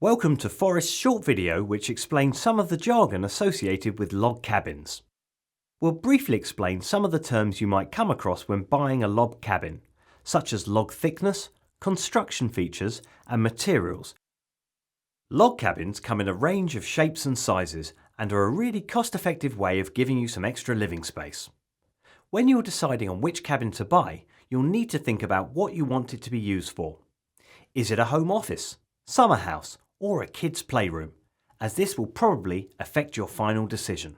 Welcome to Forest's short video which explains some of the jargon associated with log cabins. We'll briefly explain some of the terms you might come across when buying a log cabin, such as log thickness, construction features and materials. Log cabins come in a range of shapes and sizes and are a really cost-effective way of giving you some extra living space. When you're deciding on which cabin to buy, you'll need to think about what you want it to be used for. Is it a home office, summer house, or a kid's playroom, as this will probably affect your final decision.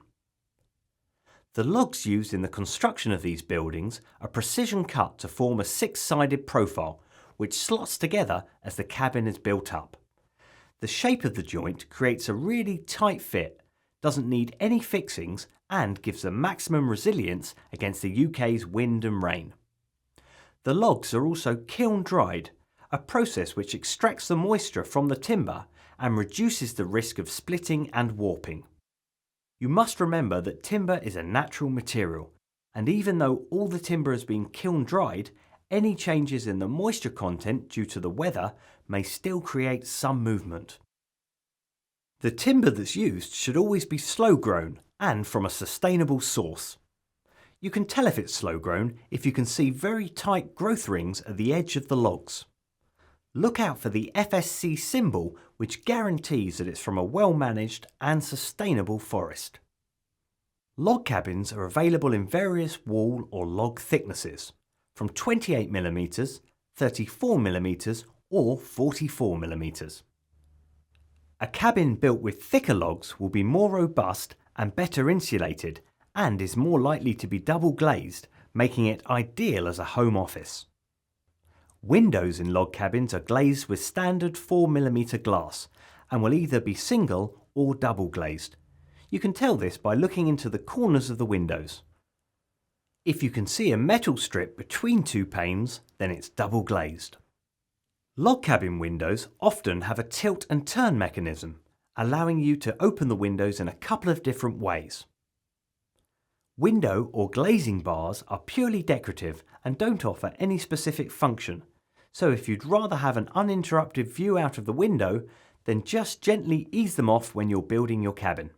The logs used in the construction of these buildings are precision cut to form a six-sided profile which slots together as the cabin is built up. The shape of the joint creates a really tight fit, doesn't need any fixings and gives the maximum resilience against the UK's wind and rain. The logs are also kiln dried, a process which extracts the moisture from the timber and reduces the risk of splitting and warping. You must remember that timber is a natural material, and even though all the timber has been kiln dried, any changes in the moisture content due to the weather may still create some movement. The timber that's used should always be slow grown and from a sustainable source. You can tell if it's slow grown if you can see very tight growth rings at the edge of the logs. Look out for the FSC symbol, which guarantees that it's from a well-managed and sustainable forest. Log cabins are available in various wall or log thicknesses, from 28mm, 34mm or 44mm. A cabin built with thicker logs will be more robust and better insulated and is more likely to be double glazed, making it ideal as a home office. Windows in log cabins are glazed with standard 4mm glass and will either be single or double glazed. You can tell this by looking into the corners of the windows. If you can see a metal strip between two panes, then it's double glazed. Log cabin windows often have a tilt and turn mechanism, allowing you to open the windows in a couple of different ways. Window or glazing bars are purely decorative and don't offer any specific function, so if you'd rather have an uninterrupted view out of the window, then just gently ease them off when you're building your cabin.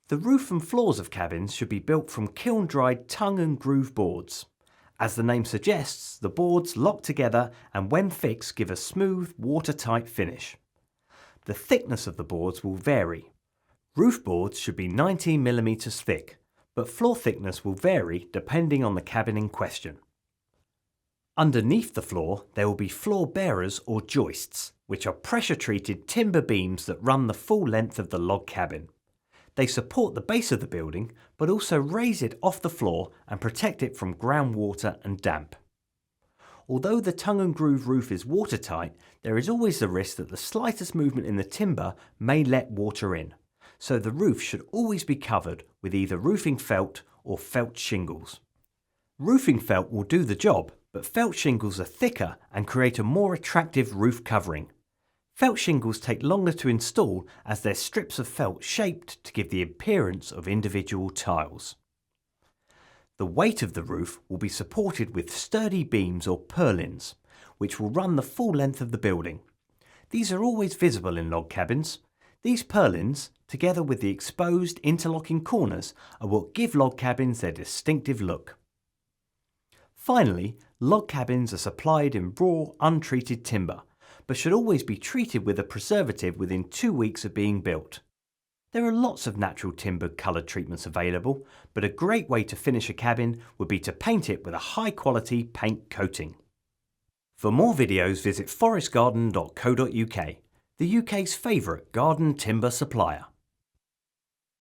The roof and floors of cabins should be built from kiln-dried tongue and groove boards. As the name suggests, the boards lock together and when fixed give a smooth, watertight finish. The thickness of the boards will vary. Roof boards should be 19mm thick, but floor thickness will vary depending on the cabin in question. Underneath the floor, there will be floor bearers or joists, which are pressure-treated timber beams that run the full length of the log cabin. They support the base of the building, but also raise it off the floor and protect it from groundwater and damp. Although the tongue and groove roof is watertight, there is always the risk that the slightest movement in the timber may let water in, so the roof should always be covered with either roofing felt or felt shingles. Roofing felt will do the job, but felt shingles are thicker and create a more attractive roof covering. Felt shingles take longer to install as they're strips of felt shaped to give the appearance of individual tiles. The weight of the roof will be supported with sturdy beams or purlins, which will run the full length of the building. These are always visible in log cabins. These purlins, together with the exposed interlocking corners, are what give log cabins their distinctive look. Finally, log cabins are supplied in raw, untreated timber, but should always be treated with a preservative within 2 weeks of being built. There are lots of natural timber coloured treatments available, but a great way to finish a cabin would be to paint it with a high-quality paint coating. For more videos, visit forestgarden.co.uk, the UK's favourite garden timber supplier.